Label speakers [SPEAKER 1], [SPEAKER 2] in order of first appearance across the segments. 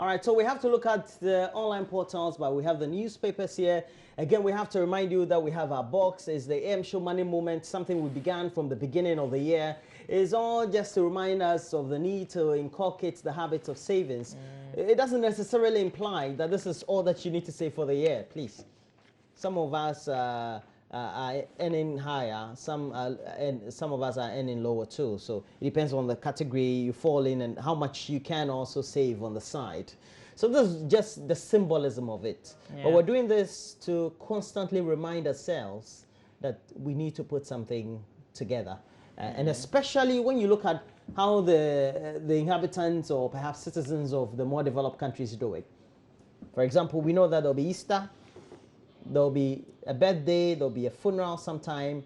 [SPEAKER 1] All right, so we have to look at the online portals, but we have the newspapers here. Again, we have to remind you that we have our box. It's the AM Show Money Moment, something we began from the beginning of the year. It's all just to remind us of the need to inculcate the habits of savings. It doesn't necessarily imply that this is all that you need to save for the year, please. Some of us are earning higher, some of us are earning lower too. So it depends on the category you fall in and how much you can also save on the side. So this is just the symbolism of it.
[SPEAKER 2] Yeah.
[SPEAKER 1] But we're doing this to constantly remind ourselves that we need to put something together. And especially when you look at how the inhabitants or perhaps citizens of the more developed countries do it. For example, we know that there'll be Easter, there'll be a birthday, there'll be a funeral sometime,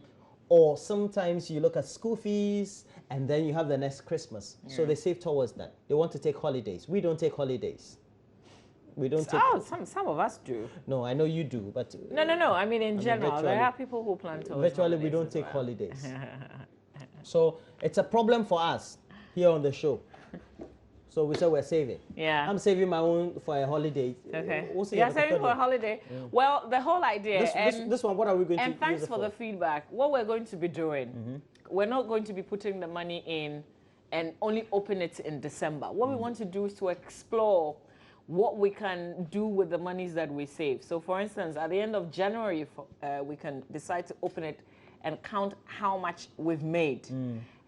[SPEAKER 1] or sometimes you look at school fees and then you have the next Christmas. Yeah. So they save towards that. They want to take holidays. We don't take holidays. We don't take.
[SPEAKER 2] Oh, some of us do.
[SPEAKER 1] No, I know you do, but
[SPEAKER 2] No. I mean, in general, there are people who plan to.
[SPEAKER 1] Virtually, we don't take holidays. So it's a problem for us here on the show. So we say we're saving.
[SPEAKER 2] Yeah.
[SPEAKER 1] I'm saving my own for a holiday.
[SPEAKER 2] Okay. You're saving for a holiday. Well, the whole idea.
[SPEAKER 1] This one, what are we going to use it for?
[SPEAKER 2] And thanks for the feedback. What we're going to be doing, we're not going to be putting the money in and only open it in December. What we want to do is to explore what we can do with the monies that we save. So for instance, at the end of January, we can decide to open it and count how much we've made.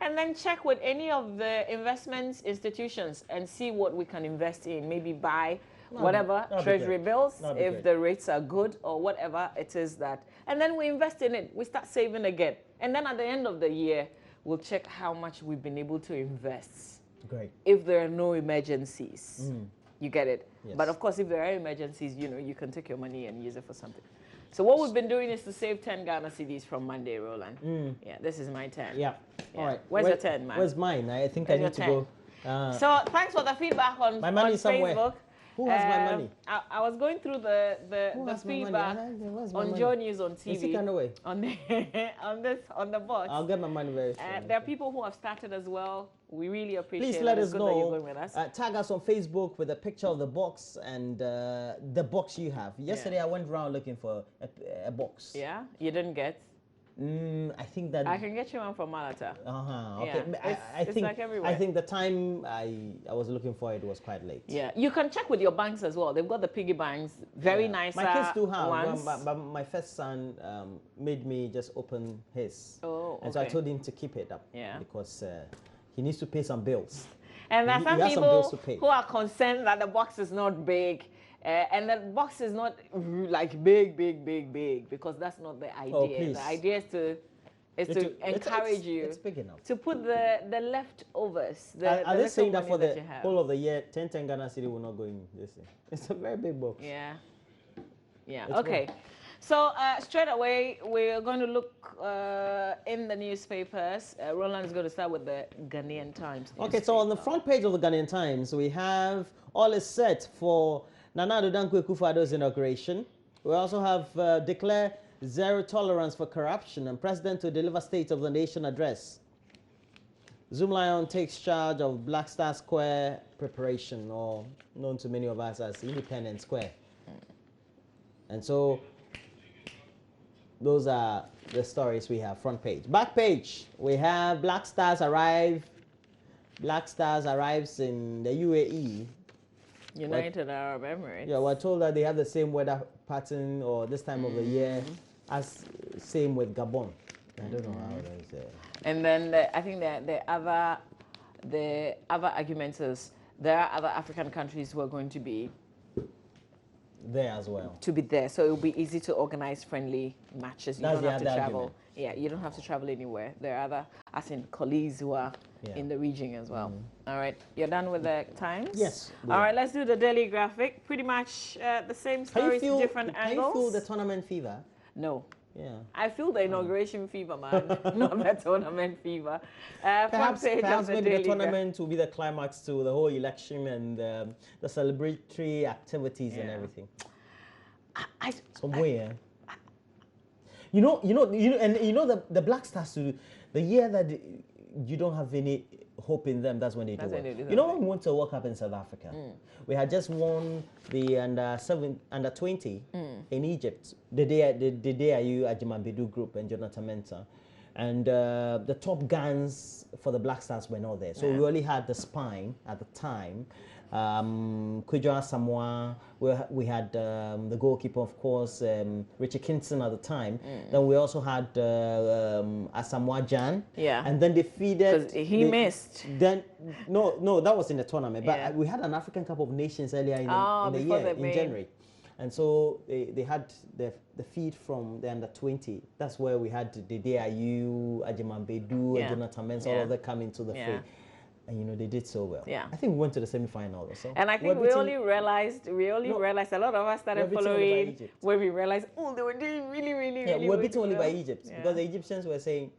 [SPEAKER 2] And then check with any of the investment institutions and see what we can invest in. Maybe buy whatever, treasury bills, if the rates are good or whatever it is that. And then we invest in it. We start saving again. And then at the end of the year, we'll check how much we've been able to invest.
[SPEAKER 1] Great.
[SPEAKER 2] If there are no emergencies. You get it?
[SPEAKER 1] Yes.
[SPEAKER 2] But of course, if there are emergencies, you know, you can take your money and use it for something. So what we've been doing is to save 10 Ghana cedis from Monday, Roland. Yeah, this is my turn.
[SPEAKER 1] Yeah. All right.
[SPEAKER 2] Where's your turn, man?
[SPEAKER 1] Where's mine? I think I need to go.
[SPEAKER 2] So thanks for the feedback on
[SPEAKER 1] my money somewhere.
[SPEAKER 2] Facebook.
[SPEAKER 1] Who has my money?
[SPEAKER 2] I was going through the feedback on Joe News on TV.
[SPEAKER 1] Is it away?
[SPEAKER 2] On the box.
[SPEAKER 1] I'll get my money very soon.
[SPEAKER 2] There are people who have started as well. We really appreciate it.
[SPEAKER 1] Please let us know.
[SPEAKER 2] That you're going with us.
[SPEAKER 1] Tag us on Facebook with a picture of the box and the box you have. Yesterday I went around looking for a box.
[SPEAKER 2] Yeah, you didn't get.
[SPEAKER 1] I think that
[SPEAKER 2] I can get you one from Malata.
[SPEAKER 1] Okay.
[SPEAKER 2] Yeah. It's like everywhere.
[SPEAKER 1] I think the time I was looking for it was quite late.
[SPEAKER 2] Yeah, you can check with your banks as well. They've got the piggy banks, very nice.
[SPEAKER 1] My kids do have
[SPEAKER 2] ones.
[SPEAKER 1] but my first son made me just open his.
[SPEAKER 2] Oh, okay.
[SPEAKER 1] And so I told him to keep it up.
[SPEAKER 2] Yeah.
[SPEAKER 1] Because he needs to pay some bills.
[SPEAKER 2] And there are some
[SPEAKER 1] bills to
[SPEAKER 2] people
[SPEAKER 1] pay.
[SPEAKER 2] who are concerned that the box is not big. And the box is not like big, because that's not the idea.
[SPEAKER 1] Oh, please.
[SPEAKER 2] The idea is to encourage you
[SPEAKER 1] it's big enough.
[SPEAKER 2] to put the leftovers.
[SPEAKER 1] Are they saying that for the
[SPEAKER 2] you have.
[SPEAKER 1] whole of the year, 10 Ghana cedi will not go in this thing? It's a very big box.
[SPEAKER 2] Yeah.
[SPEAKER 1] It's
[SPEAKER 2] Okay.
[SPEAKER 1] big.
[SPEAKER 2] So straight away, we're going to look in the newspapers. Roland is going to start with the Ghanaian Times.
[SPEAKER 1] Okay, so on the front page of the Ghanaian Times, we have all is set for Nana Addo Dankwa Akufo-Addo's inauguration. We also have declare zero tolerance for corruption and president to deliver State of the Nation address. Zoomlion takes charge of Black Star Square preparation, or known to many of us as Independence Square. And so those are the stories we have front page. Back page, we have Black Stars arrive. Black Stars arrives in the UAE.
[SPEAKER 2] United Arab Emirates.
[SPEAKER 1] Yeah, we're told that they have the same weather pattern or this time of the year as same with Gabon. I don't know how that is.
[SPEAKER 2] And then I think that the other argument is there are other African countries who are going to be
[SPEAKER 1] there as well.
[SPEAKER 2] To be there, so it will be easy to organize friendly matches. You don't have to travel.
[SPEAKER 1] Argument.
[SPEAKER 2] Yeah, you don't have to travel anywhere. There are other, as in colleagues who are in the region as well. All right, you're done with the Times?
[SPEAKER 1] Yes.
[SPEAKER 2] All right, let's do the Daily Graphic. Pretty much the same stories, different angles.
[SPEAKER 1] Can you feel the tournament fever?
[SPEAKER 2] No.
[SPEAKER 1] Yeah.
[SPEAKER 2] I feel the inauguration fever, man, not the tournament fever.
[SPEAKER 1] Perhaps maybe the tournament will be the climax to the whole election and the celebratory activities and everything. Somewhere. You know, the Black Stars, the year that you don't have any hope in them, that's when they do
[SPEAKER 2] That's when
[SPEAKER 1] well.
[SPEAKER 2] they do
[SPEAKER 1] You know,
[SPEAKER 2] something.
[SPEAKER 1] when we went to a World Cup in South Africa, we had just won the under 20 in Egypt. The day you Ajimambedu group and Jonathan Mensah. And the top guns for the Black Stars were not there. So we only had the spine at the time. Kwadwo Asamoah, we had the goalkeeper, of course, Richard Kingston at the time. Then we also had Asamoah Jan.
[SPEAKER 2] Yeah.
[SPEAKER 1] And then they
[SPEAKER 2] Because he missed.
[SPEAKER 1] Then no, that was in the tournament. But
[SPEAKER 2] Yeah.
[SPEAKER 1] we had an African Cup of Nations earlier in the
[SPEAKER 2] before
[SPEAKER 1] year,
[SPEAKER 2] the
[SPEAKER 1] in January. And so they had the feed from the under 20. That's where we had the DIU, Ajimambedu,
[SPEAKER 2] Yeah.
[SPEAKER 1] Jonathan Mensah,
[SPEAKER 2] Yeah.
[SPEAKER 1] all of them come into the
[SPEAKER 2] Yeah.
[SPEAKER 1] fray. And you know, they did so well.
[SPEAKER 2] Yeah.
[SPEAKER 1] I think we went to the semi-final or so.
[SPEAKER 2] And I think we only realized, a lot of us started
[SPEAKER 1] we're beaten only by
[SPEAKER 2] following
[SPEAKER 1] Egypt.
[SPEAKER 2] when we realized, oh, they were doing really, really,
[SPEAKER 1] Yeah,
[SPEAKER 2] really
[SPEAKER 1] we're
[SPEAKER 2] well.
[SPEAKER 1] beaten only by Egypt
[SPEAKER 2] Yeah.
[SPEAKER 1] because the Egyptians were saying,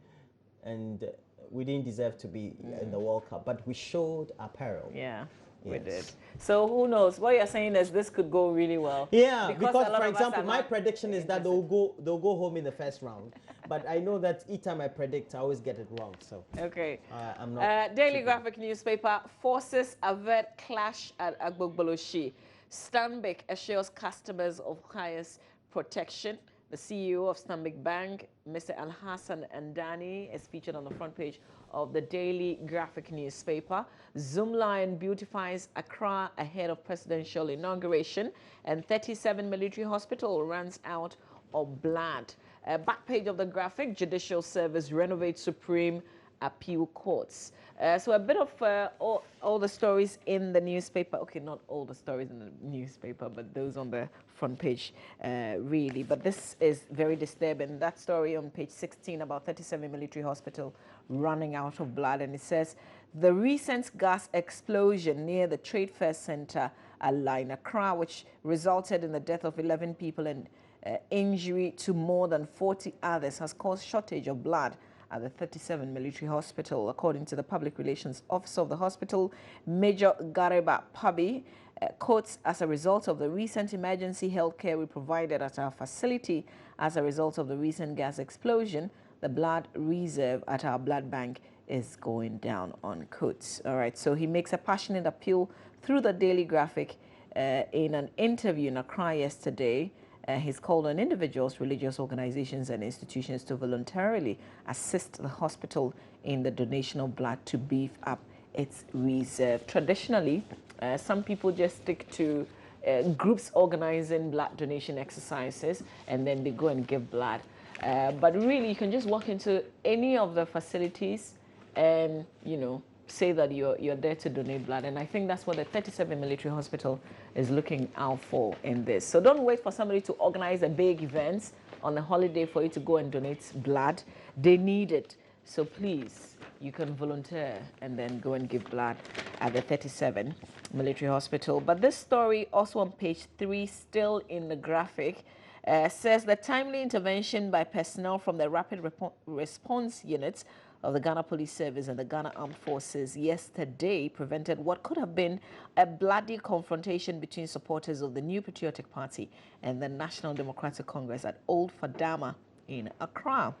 [SPEAKER 1] and we didn't deserve to be in the World Cup, but we showed our peril.
[SPEAKER 2] Yeah, we
[SPEAKER 1] Yes.
[SPEAKER 2] did. So who knows? What you're saying is this could go really well.
[SPEAKER 1] Yeah,
[SPEAKER 2] a
[SPEAKER 1] because
[SPEAKER 2] lot
[SPEAKER 1] for
[SPEAKER 2] of us
[SPEAKER 1] example,
[SPEAKER 2] are
[SPEAKER 1] my
[SPEAKER 2] not
[SPEAKER 1] prediction is that
[SPEAKER 2] interested.
[SPEAKER 1] they'll go home in the first round. But I know that each time I predict, I always get it wrong. So
[SPEAKER 2] Okay.
[SPEAKER 1] I'm not.
[SPEAKER 2] Daily
[SPEAKER 1] too
[SPEAKER 2] Graphic newspaper, forces avert clash at Agbogboloshi. Stanbic assures customers of highest protection. The CEO of Stanbic Bank, Mr. Alhassan Andani, is featured on the front page of the Daily Graphic newspaper. Zoomline beautifies Accra ahead of presidential inauguration, and 37 military hospital runs out of blood. Back page of the Graphic, Judicial Service renovates Supreme Appeal Courts. So a bit of all the stories in the newspaper. Okay, not all the stories in the newspaper, but those on the front page, really. But this is very disturbing. That story on page 16 about 37 military hospital running out of blood. And it says, the recent gas explosion near the Trade Fair Center at Line Accra, which resulted in the death of 11 people and injury to more than 40 others, has caused shortage of blood at the 37 military hospital. According to the public relations officer of the hospital, Major Gareba Pabi, quotes, as a result of the recent emergency health care we provided at our facility as a result of the recent gas explosion, the blood reserve at our blood bank is going down, on quotes. All right, so he makes a passionate appeal through the Daily Graphic in an interview in Accra yesterday. He's called on individuals, religious organizations and institutions to voluntarily assist the hospital in the donation of blood to beef up its reserve. Traditionally, some people just stick to groups organizing blood donation exercises and then they go and give blood. But really, you can just walk into any of the facilities and, you know, say that you're there to donate blood. And I think that's what the 37 military hospital is looking out for in this. So don't wait for somebody to organize a big event on a holiday for you to go and donate blood. They need it. So please, you can volunteer and then go and give blood at the 37 military hospital. But this story also on page 3, still in the Graphic, says the timely intervention by personnel from the Rapid Response Units of the Ghana Police Service and the Ghana Armed Forces yesterday prevented what could have been a bloody confrontation between supporters of the New Patriotic Party and the National Democratic Congress at Old Fadama in Accra.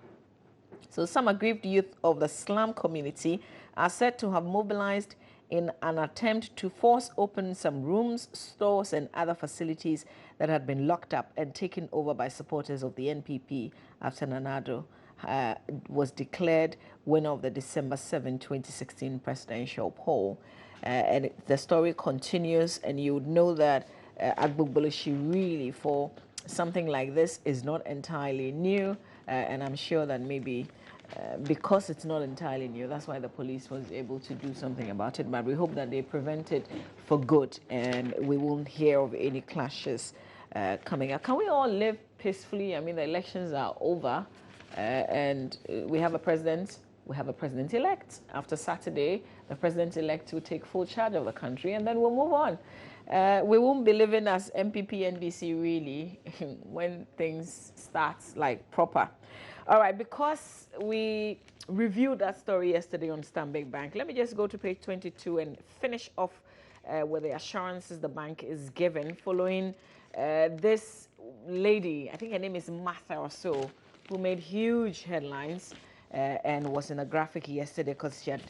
[SPEAKER 2] So some aggrieved youth of the slum community are said to have mobilized in an attempt to force open some rooms, stores and other facilities that had been locked up and taken over by supporters of the NPP after Nana Addo was declared winner of the December 7, 2016 presidential poll. And the story continues, and you would know that Agbogboloshi really for something like this is not entirely new, and I'm sure that maybe because it's not entirely new, that's why the police was able to do something about it. But we hope that they prevent it for good and we won't hear of any clashes coming up. Can we all live peacefully? I mean, the elections are over and we have a president. We have a president-elect. After Saturday, the president-elect will take full charge of the country and then we'll move on. We won't be living as MPP, NBC really when things start like proper. All right, because we reviewed that story yesterday on Stanbic Bank, let me just go to page 22 and finish off with the assurances the bank is given following this lady, I think her name is Martha or so, who made huge headlines and was in a graphic yesterday because she had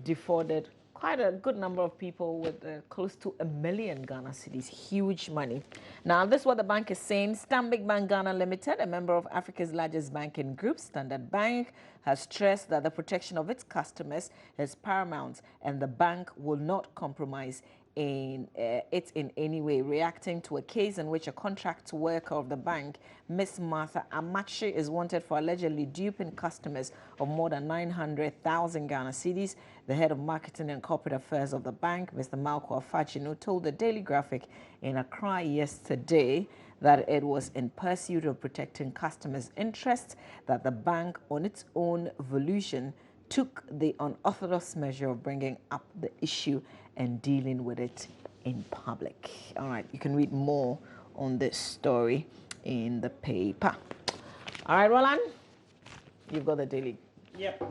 [SPEAKER 2] defrauded quite a good number of people with close to 1 million Ghana cedis. Huge money. Now, this is what the bank is saying. Stanbic Bank Ghana Limited, a member of Africa's largest banking group, Standard Bank, has stressed that the protection of its customers is paramount and the bank will not compromise in it in any way, reacting to a case in which a contract worker of the bank, Miss Martha Amachi, is wanted for allegedly duping customers of more than 900,000 Ghana cedis. The head of marketing and corporate affairs of the bank, Mr. Malco Afachino, told the Daily Graphic in Accra yesterday that it was in pursuit of protecting customers' interests that the bank, on its own volition, took the unorthodox measure of bringing up the issue and dealing with it in public. All right, you can read more on this story in the paper. All right, Roland, you've got the daily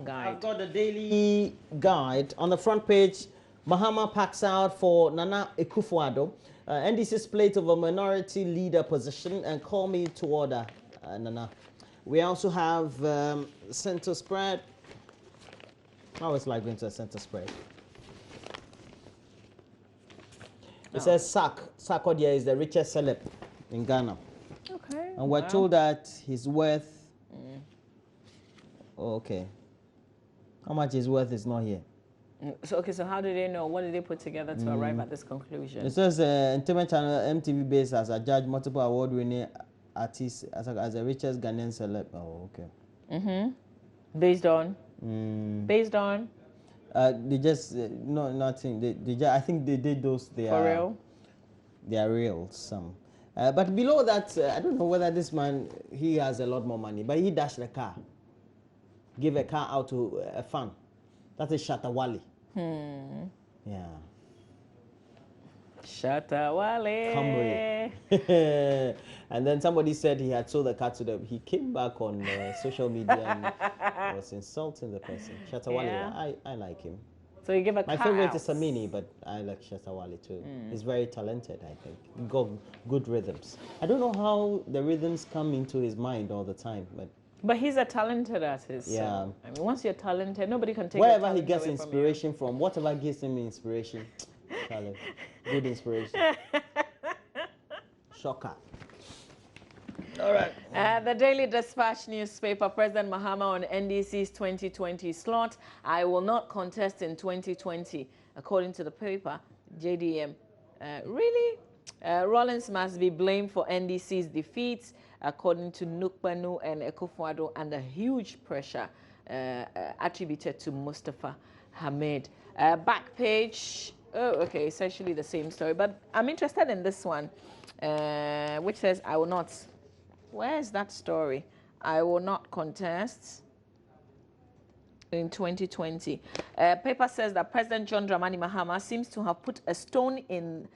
[SPEAKER 2] guide.
[SPEAKER 1] I've got the daily guide. On the front page, Mahama packs out for Nana Akufo-Addo. NDC's plate of a minority leader position and call me to order, Nana. We also have center spread. I always like going to a center spread. It says Sarkodie is the richest celeb in Ghana.
[SPEAKER 2] Okay.
[SPEAKER 1] And we're told that his worth... Oh, okay. How much his worth is not here.
[SPEAKER 2] So, okay, so how do they know? What did they put together to arrive at this conclusion?
[SPEAKER 1] It says Entertainment Channel MTV based as a judge, multiple award-winning artist as a richest Ghanaian celeb. Oh, okay.
[SPEAKER 2] Based on? Based on?
[SPEAKER 1] They just no nothing. They just, I think they did those. They
[SPEAKER 2] For
[SPEAKER 1] are
[SPEAKER 2] real?
[SPEAKER 1] They are real. Some, but below that, I don't know whether this man he has a lot more money, but he dashed the car, give a car out to a fan. That is Shatta Wale. Yeah.
[SPEAKER 2] Shatta Wale.
[SPEAKER 1] Camry. And then somebody said he had sold the car to them. He came back on social media and was insulting the person. Shatta Wale,
[SPEAKER 2] Yeah.
[SPEAKER 1] I like him.
[SPEAKER 2] So you give a
[SPEAKER 1] My
[SPEAKER 2] car
[SPEAKER 1] favorite
[SPEAKER 2] out.
[SPEAKER 1] is Samini, but I like Shatta Wale too. He's very talented, I think. Got good rhythms. I don't know how the rhythms come into his mind all the time, but
[SPEAKER 2] he's a talented artist.
[SPEAKER 1] Yeah.
[SPEAKER 2] So, I mean, once you're talented, nobody can take
[SPEAKER 1] wherever
[SPEAKER 2] your
[SPEAKER 1] he
[SPEAKER 2] talent
[SPEAKER 1] gets
[SPEAKER 2] away from you.
[SPEAKER 1] inspiration from, whatever gives him inspiration, talent, good inspiration. Shocker. All right.
[SPEAKER 2] The Daily Dispatch newspaper, President Mahama on NDC's 2020 slot. I will not contest in 2020, according to the paper, JDM. Really? Rollins must be blamed for NDC's defeats, according to Nukpanu and Akufo-Addo, under huge pressure attributed to Mustafa Hamid. Back page. Oh, okay, essentially the same story, but I'm interested in this one, which says, I will not. Where is that story? I will not contest in 2020. Paper says that President John Dramani Mahama seems to have put a stone in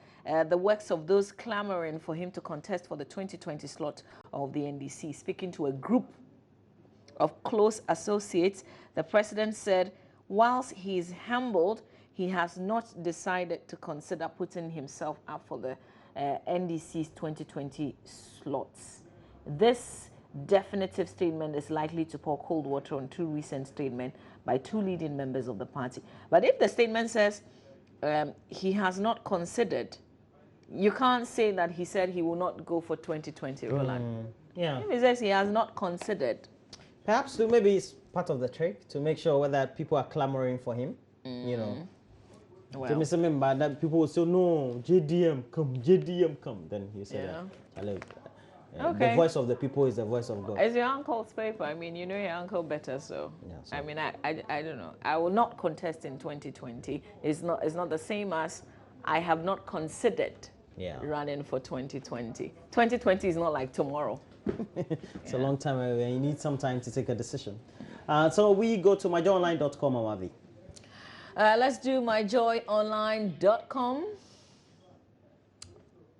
[SPEAKER 2] the works of those clamoring for him to contest for the 2020 slot of the NDC. Speaking to a group of close associates, the president said, whilst he is humbled, he has not decided to consider putting himself up for the NDC's 2020 slots. This definitive statement is likely to pour cold water on two recent statements by two leading members of the party. But if the statement says he has not considered, you can't say that he said he will not go for 2020, Roland.
[SPEAKER 1] Yeah.
[SPEAKER 2] If he says he has not considered.
[SPEAKER 1] Perhaps maybe it's part of the trick to make sure whether people are clamoring for him. You know.
[SPEAKER 2] Well,
[SPEAKER 1] To Mr. Mimba, that people will say, no, JDM come. Then he said,
[SPEAKER 2] Okay.
[SPEAKER 1] the voice of the people is the voice of God.
[SPEAKER 2] It's your uncle's paper. I mean, you know your uncle better, so.
[SPEAKER 1] Yeah, so-
[SPEAKER 2] I mean, I don't know. I will not contest in 2020. It's not the same as I have not considered running for 2020. 2020 is not like tomorrow.
[SPEAKER 1] It's a long time away. You need some time to take a decision. So we go to myjoyonline.com, Amavi.
[SPEAKER 2] Let's do myjoyonline.com.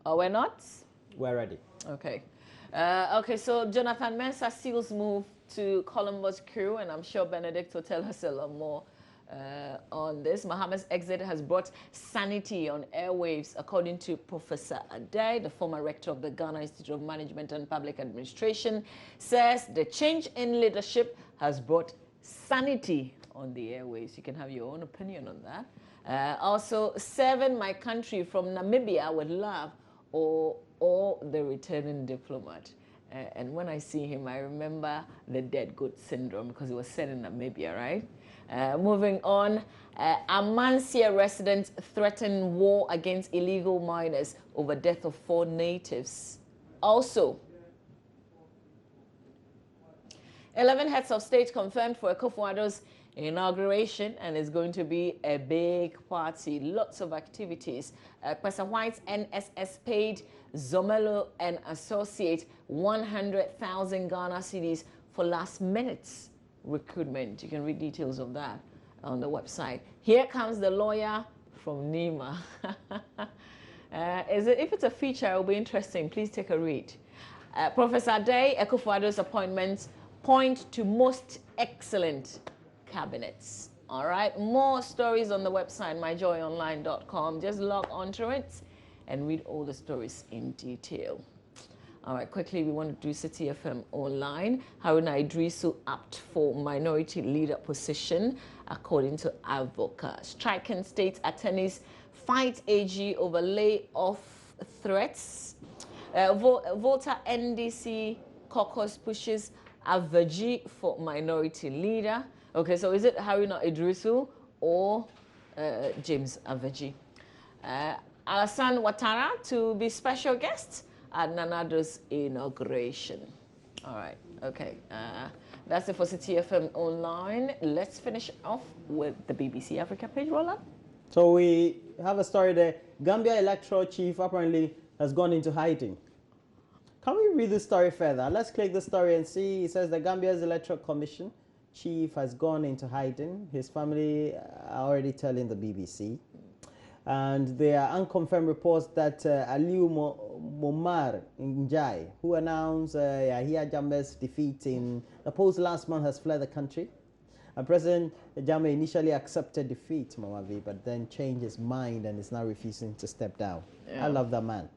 [SPEAKER 2] Oh, we're not?
[SPEAKER 1] We're ready.
[SPEAKER 2] Okay. Okay, so Jonathan Mensah seals move to Columbus Crew, and I'm sure Benedict will tell us a lot more on this. Mahama's exit has brought sanity on airwaves, according to Professor Adai, the former rector of the Ghana Institute of Management and Public Administration, says the change in leadership has brought sanity on the airways. You can have your own opinion on that. Also, serving my country from Namibia with love, or the returning diplomat. And when I see him, I remember the dead goat syndrome because it was said in Namibia, right? Moving on, Amansia residents threaten war against illegal miners over death of 4 natives. Also, 11 heads of state confirmed for Akufo-Addo's inauguration, and it's going to be a big party. Lots of activities. Kwesa White's NSS paid Zomelo and Associate 100,000 Ghana cedis for last-minute recruitment. You can read details of that on the website. Here comes the lawyer from Nima. If it's a feature, it will be interesting. Please take a read. Professor Day, Akufo-Addo's appointments point to most excellent cabinets. All right, more stories on the website, myjoyonline.com. Just log onto it and read all the stories in detail. All right, quickly, we want to do City FM Online. Haruna Idrisu apt for minority leader position, according to advocates. Striking state attorneys fight AG over layoff threats. Volta NDC caucus pushes Avaji for minority leader. Okay, so is it Haruna Idrisu or James Avaji? Alassane Ouattara to be special guest at Nana Addo's inauguration. All right, okay. That's it for City FM Online. Let's finish off with the BBC Africa page, Roland.
[SPEAKER 1] So we have a story there. Gambia electoral chief apparently has gone into hiding. Can we read the story further? Let's click the story and see. It says the Gambia's Electoral Commission chief has gone into hiding. His family are already telling the BBC. And there are unconfirmed reports that Aliu Momar Njai, who announced Yahya Jammeh's defeat in the polls last month, has fled the country. And President Jammeh initially accepted defeat, Mamavi, but then changed his mind and is now refusing to step down. Yeah. I love that man.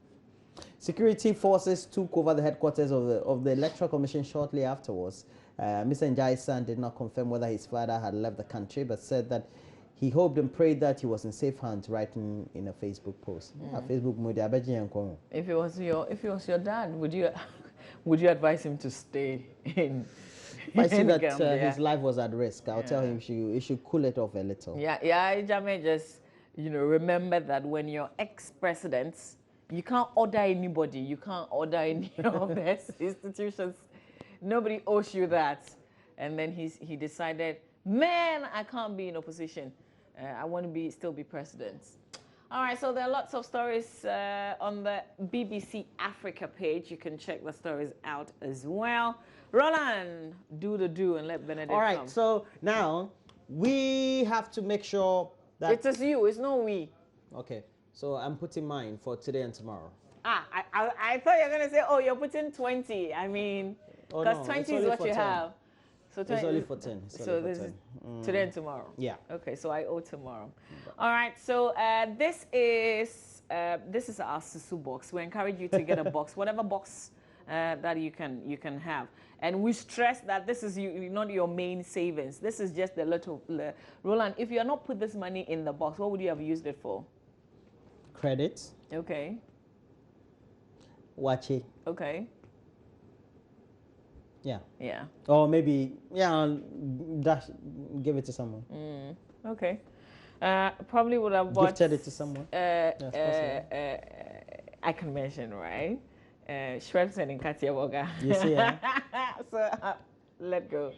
[SPEAKER 1] Security forces took over the headquarters of the Electoral Commission shortly afterwards. Mr. Njai's son did not confirm whether his father had left the country, but said that he hoped and prayed that he was in safe hands, writing in a Facebook post.
[SPEAKER 2] If it was your dad, would you advise him to stay in?
[SPEAKER 1] If I see that his life was at risk, I'll tell him he should cool it off a little.
[SPEAKER 2] Yeah, Jammeh, just remember that when you're ex-presidents, you can't order anybody. You can't order any of the institutions. Nobody owes you that. And then he decided, man, I can't be in opposition. I want to still be president. All right, so there are lots of stories on the BBC Africa page. You can check the stories out as well. Roland, do the do and let Benedict
[SPEAKER 1] come. All right,
[SPEAKER 2] come.
[SPEAKER 1] So now we have to make sure that...
[SPEAKER 2] It is you, it's not we.
[SPEAKER 1] Okay, so I'm putting mine for today and tomorrow.
[SPEAKER 2] I thought you were going to say, oh, you're putting 20. I mean, because 20 is what you
[SPEAKER 1] 10.
[SPEAKER 2] have. So
[SPEAKER 1] it's only for 10.
[SPEAKER 2] So this is today and tomorrow?
[SPEAKER 1] Yeah.
[SPEAKER 2] Okay, so I owe tomorrow. All right, so this is our Susu box. We encourage you to get a box, whatever box that you can have. And we stress that this is not your main savings. This is just the little... Roland, if you had not put this money in the box, what would you have used it for?
[SPEAKER 1] Credit.
[SPEAKER 2] Okay.
[SPEAKER 1] Watch it.
[SPEAKER 2] Okay.
[SPEAKER 1] Yeah.
[SPEAKER 2] Yeah.
[SPEAKER 1] Or maybe, give it to someone.
[SPEAKER 2] Okay. Probably would have bought...
[SPEAKER 1] Gifted it to someone.
[SPEAKER 2] I can mention, right? Schweppes and Katia Boga.
[SPEAKER 1] You see, yeah?
[SPEAKER 2] So, let go.